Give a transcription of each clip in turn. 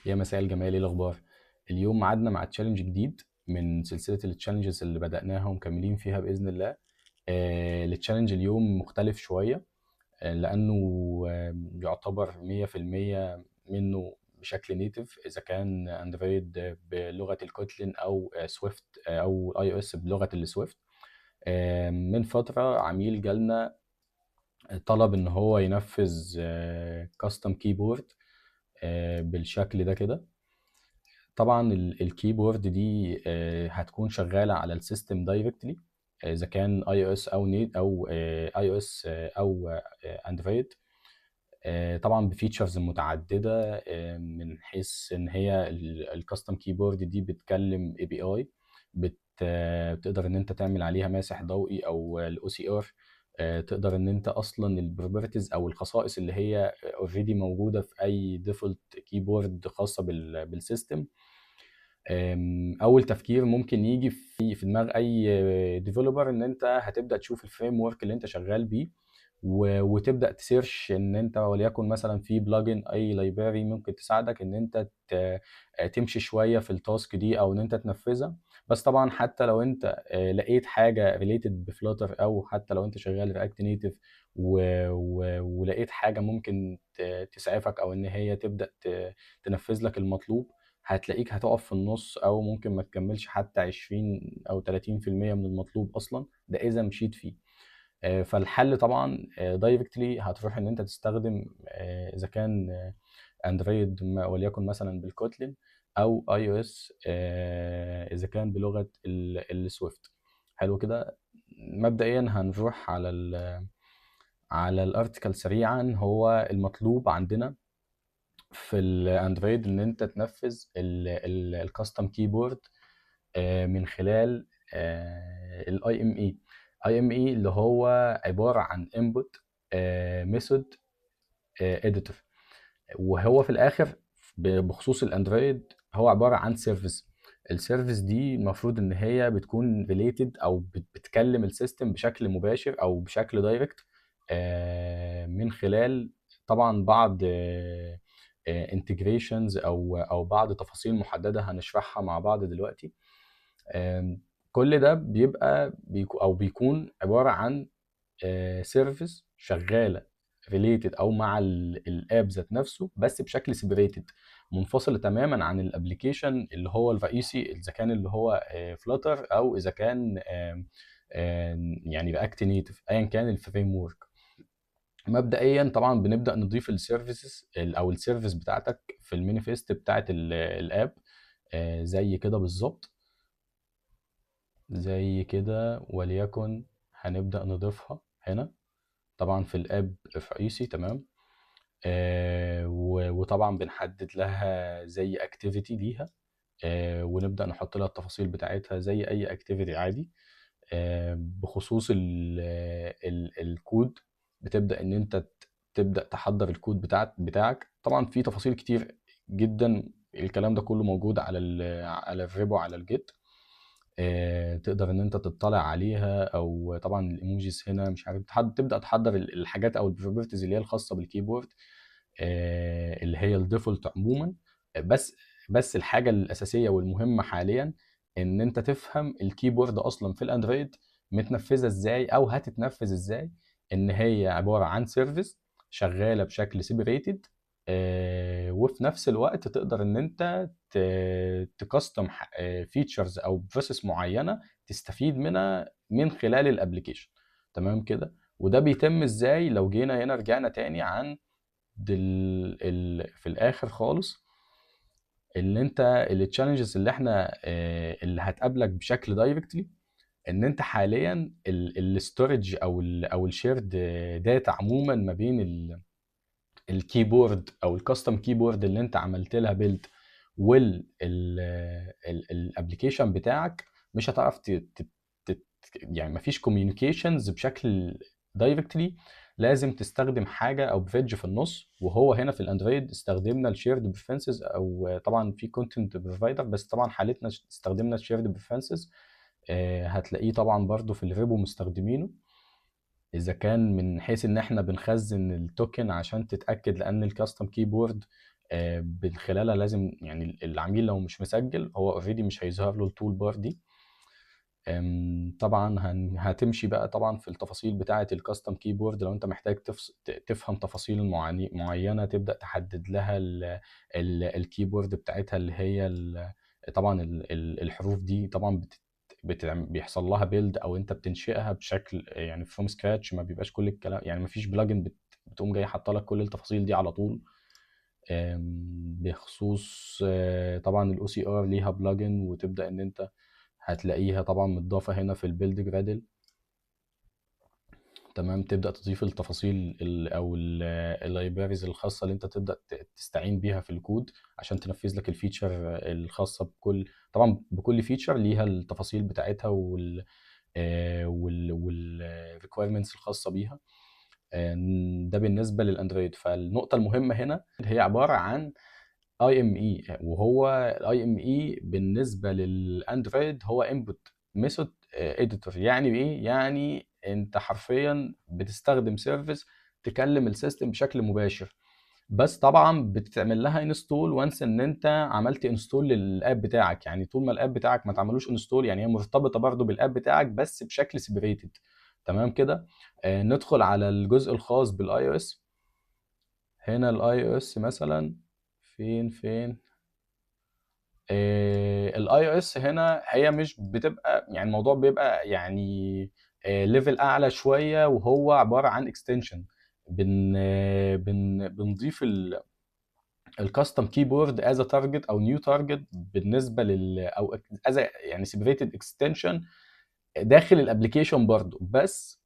يا مساء الجمال، ايه الاخبار؟ اليوم معادنا مع تشالنج جديد من سلسله التشالنجز اللي بدأناها ومكملين فيها باذن الله. التشالنج اليوم مختلف شويه، لانه يعتبر 100% منه بشكل نيتف، اذا كان اندرويد بلغه الكوتلين او سويفت او اي او اس بلغه السويفت. من فتره عميل جالنا طلب ان هو ينفذ كاستم كيبورد بالشكل ده كده. طبعا الكيبورد دي هتكون شغاله على السيستم دايركتلي، اذا كان اي او اس او نيت او اي او اس او اندرويد. طبعا بفيتشرز متعدده، من حيث ان هي الكاستم كيبورد دي بتكلم اي بي اي، بتقدر ان انت تعمل عليها ماسح ضوئي او الاو سي ار. تقدر ان انت اصلا البروبرتيز او الخصائص اللي هي اوريدي موجوده في اي ديفولت كيبورد خاصه بالسيستم. اول تفكير ممكن يجي في دماغ اي ديفلوبر ان انت هتبدا تشوف الفريم ورك اللي انت شغال بيه، وتبدا تسيرش ان انت وليكن مثلا في بلجن اي لايبراري ممكن تساعدك ان انت تمشي شويه في التاسك دي او ان انت تنفذها. بس طبعا حتى لو انت لقيت حاجه ريليتد بفلاتر، او حتى لو انت شغال رياكت نيتف ولقيت حاجه ممكن تسعفك او ان هي تبدا تنفذ لك المطلوب، هتلاقيك هتقف في النص او ممكن ما تكملش حتى 20 او 30% من المطلوب اصلا، ده اذا مشيت فيه. فالحل طبعا دايركتلي هتروح ان انت تستخدم، اذا كان اندرويد وليكن مثلا بالكوتلين، او اي او اس اذا كان بلغه السويفت. حلو كده. مبدئيا هنروح على الارتكل سريعا. هو المطلوب عندنا في الاندرويد ان انت تنفذ الكاستم كيبورد من خلال الاي ام اي. اي ام اي اللي هو عباره عن انبوت ميثود اديتور، وهو في الاخر بخصوص الاندرويد هو عباره عن سيرفيس. السيرفيس دي المفروض ان هي بتكون ريليتد او بتكلم السيستم بشكل مباشر او بشكل دايركت، من خلال طبعا بعض انتجريشنز او بعض تفاصيل محدده هنشرحها مع بعض دلوقتي. كل ده بيكون عباره عن سيرفيس شغاله ريليتد او مع الاب ذات نفسه، بس بشكل سيبريتد، منفصله تماما عن الابلكيشن اللي هو الرئيسي، اذا كان اللي هو فلاتر او اذا كان يعني رياكت نيتف، ايا كان الفريم ورك. مبدئيا طبعا بنبدا نضيف السيرفيسز او السيرفيس بتاعتك في المانيفيست بتاعت الاب، زي كده بالظبط، زي كده. وليكن هنبدا نضيفها هنا طبعا في الاب الرئيسي، تمام. وطبعا بنحدد لها زي اكتيفيتي ليها، ونبدا نحط لها التفاصيل بتاعتها زي اي اكتيفيتي عادي. بخصوص الكود، بتبدا ان انت تبدا تحضر الكود بتاعك. طبعا في تفاصيل كتير جدا، الكلام ده كله موجود على الريبو على الجيت. تقدر ان انت تطلع عليها، او طبعا الايموجيز هنا مش عارف تبدا تحضر الحاجات او البروبرتيز اللي هي الخاصه بالكيبورد، اللي هي الديفولت عموما. بس بس الحاجه الاساسيه والمهمه حاليا ان انت تفهم الكيبورد اصلا في الاندرويد متنفذه ازاي او هتتنفذ ازاي. ان هي عباره عن سيرفيس شغاله بشكل سيبريتد، وفي نفس الوقت تقدر ان انت تكستم فيتشرز او بروسيس معينه تستفيد منها من خلال الابلكيشن. تمام كده. وده بيتم ازاي؟ لو جينا هنا رجعنا تاني عن في الاخر خالص، اللي انت التشالنجز اللي احنا اللي هتقابلك بشكل دايركتلي، ان انت حاليا الستورج او الشيرد داتا عموما ما بين الكيبورد او الكاستم كيبورد اللي انت عملت لها بيلد والابلكيشن بتاعك، مش هتعرف يعني مفيش كوميونيكيشنز بشكل دايركتلي. لازم تستخدم حاجه او بريدج في النص، وهو هنا في الاندرويد استخدمنا الشيرد بريفرنسز، او طبعا في كونتنت بروفايدر، بس طبعا حالتنا استخدمنا الشيرد بريفرنسز. هتلاقيه طبعا برضو في الريبو مستخدمينه، اذا كان من حيث ان احنا بنخزن التوكن عشان تتاكد، لان الكاستم كيبورد من خلالها لازم يعني العميل لو مش مسجل هو اوريدي مش هيظهر له التول بار دي. طبعا هتمشي بقى طبعا في التفاصيل بتاعه الكاستم كيبورد. لو انت محتاج تفهم تفاصيل معينه تبدا تحدد لها الكيبورد بتاعتها اللي هي طبعا الحروف دي طبعا بيحصل لها بيلد او انت بتنشئها بشكل يعني فروم سكراتش. ما بيبقاش كل الكلام يعني ما فيش بلجن بتقوم جاي حاطه لك كل التفاصيل دي على طول. بخصوص طبعا الاو سي ار ليها بلجن وتبدا ان انت هتلاقيها طبعا متضافه هنا في البيلد جرادل. تمام، تبدا تضيف التفاصيل او اللايبريز الخاصه اللي انت تبدا تستعين بيها في الكود عشان تنفذ لك الفيتشر الخاصه طبعا بكل فيتشر ليها التفاصيل بتاعتها والريكويرمنتس الخاصه بيها. ده بالنسبه للاندرويد. فالنقطه المهمه هنا هي عباره عن اي ام اي، وهو الاي ام اي بالنسبه للاندرويد هو انبوت ميثود اديتور. يعني ايه؟ يعني انت حرفيا بتستخدم سيرفيس تكلم السيستم بشكل مباشر، بس طبعا بتعمل لها انستول وانس ان انت عملت انستول للاب بتاعك. يعني طول ما الاب بتاعك ما تعملوش انستول يعني هي مرتبطه برضو بالاب بتاعك بس بشكل سيبريتد. تمام كده. ندخل على الجزء الخاص بالاي او اس. هنا الاي او اس مثلا فين الاي او اس هنا هي مش بتبقى يعني الموضوع بيبقى يعني ليفل اعلى شويه، وهو عباره عن اكستنشن. بنضيف الكاستم كيبورد از تارجت او نيو تارجت بالنسبه او از يعني سيبريتد اكستنشن داخل الابلكيشن برضو، بس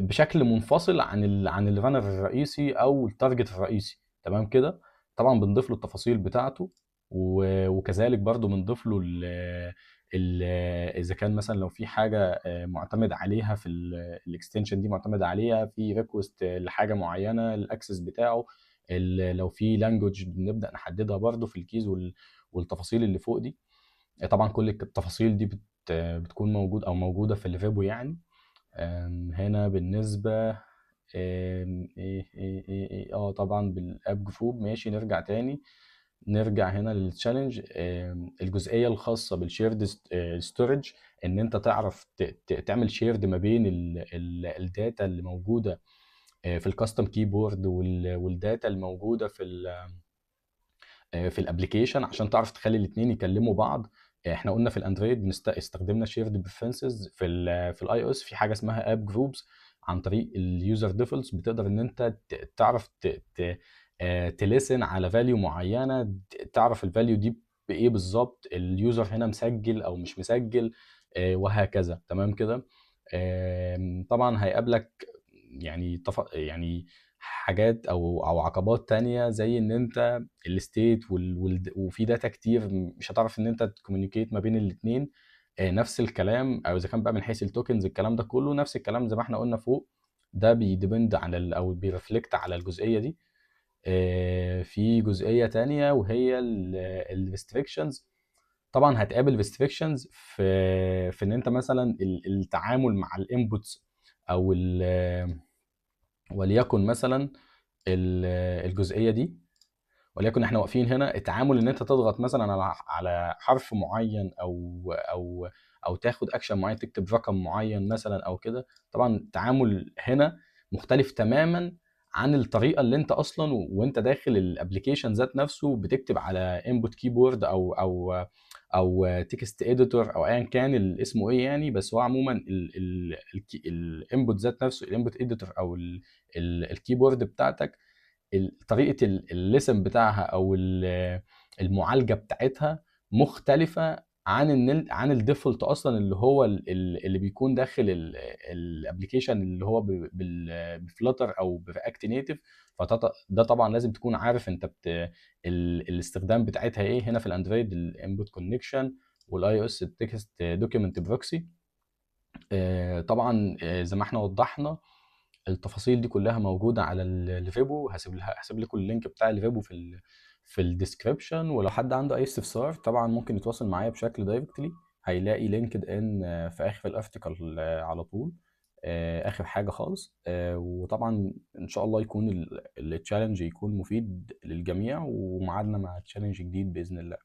بشكل منفصل عن الرانر الرئيسي او التارجت الرئيسي. تمام كده. طبعا بنضيف له التفاصيل بتاعته وكذلك برضو بنضيف له اذا كان مثلا لو في حاجه معتمد عليها في الاكستنشن دي، معتمد عليها في ريكوست لحاجه معينه الاكسس بتاعه. لو في لانجوج بنبدا نحددها برضو في الكيز والتفاصيل اللي فوق دي. طبعا كل التفاصيل دي بتكون موجوده في الريبو يعني. هنا بالنسبة طبعا بالاب جروب. ماشي، نرجع تاني. نرجع هنا للتشالنج. الجزئية الخاصة بالشيرد ستورج ان انت تعرف تعمل شيرد ما بين الداتا اللي موجودة في الكاستم كيبورد والداتا الموجودة في الابلكيشن عشان تعرف تخلي الاثنين يكلموا بعض. احنا قلنا في الاندرويد استخدمنا شيرد بريفرنسز. في الاي او اس في حاجه اسمها اب جروبز. عن طريق اليوزر ديفولتس بتقدر ان انت تعرف تلسن على فاليو معينه، تعرف الفاليو دي بايه بالظبط، اليوزر هنا مسجل او مش مسجل، وهكذا. تمام كده. طبعا هيقابلك يعني يعني حاجات او عقبات تانية زي ان انت الستيت وفي داتا كتير مش هتعرف ان انت تكوميونيكيت ما بين الاثنين. نفس الكلام، او اذا كان بقى من حيث التوكنز الكلام ده كله نفس الكلام زي ما احنا قلنا فوق. ده بيديبند على او بيرفلكت على الجزئيه دي. في جزئيه تانية وهي الريستريكشنز. طبعا هتقابل ريستريكشنز في ان انت مثلا التعامل مع الانبوتس او وليكن مثلا الجزئيه دي. وليكن احنا واقفين هنا، التعامل ان انت تضغط مثلا على حرف معين او تاخد اكشن معين، تكتب رقم معين مثلا او كده. طبعا التعامل هنا مختلف تماما عن الطريقه اللي انت اصلا وانت داخل الابلكيشن ذات نفسه بتكتب على انبوت كيبورد او تكست اديتور او ايا كان اسمه ايه يعني. بس هو عموما الانبوت ذات نفسه، الانبوت اديتور او الكيبورد بتاعتك، طريقه الليسن بتاعها او المعالجه بتاعتها مختلفه عن الديفولت اصلا اللي هو اللي بيكون داخل الابلكيشن اللي هو بفلاتر او برياكت نيتف. فده طبعا لازم تكون عارف انت الاستخدام بتاعتها ايه. هنا في الاندرويد الانبوت كونكشن، والاي او اس التكست دوكيمنت بروكسي. طبعا زي ما احنا وضحنا التفاصيل دي كلها موجوده على الفيبو. هسيب لكم اللينك بتاع الفيبو في الديسكريبشن. ولو حد عنده اي استفسار طبعا ممكن يتواصل معايا بشكل دايركتلي. هيلاقي لينكد ان في اخر الارتكل على طول. اخر حاجه خالص. وطبعا ان شاء الله يكون التشالنج يكون مفيد للجميع، وميعادنا مع تشالنج جديد باذن الله.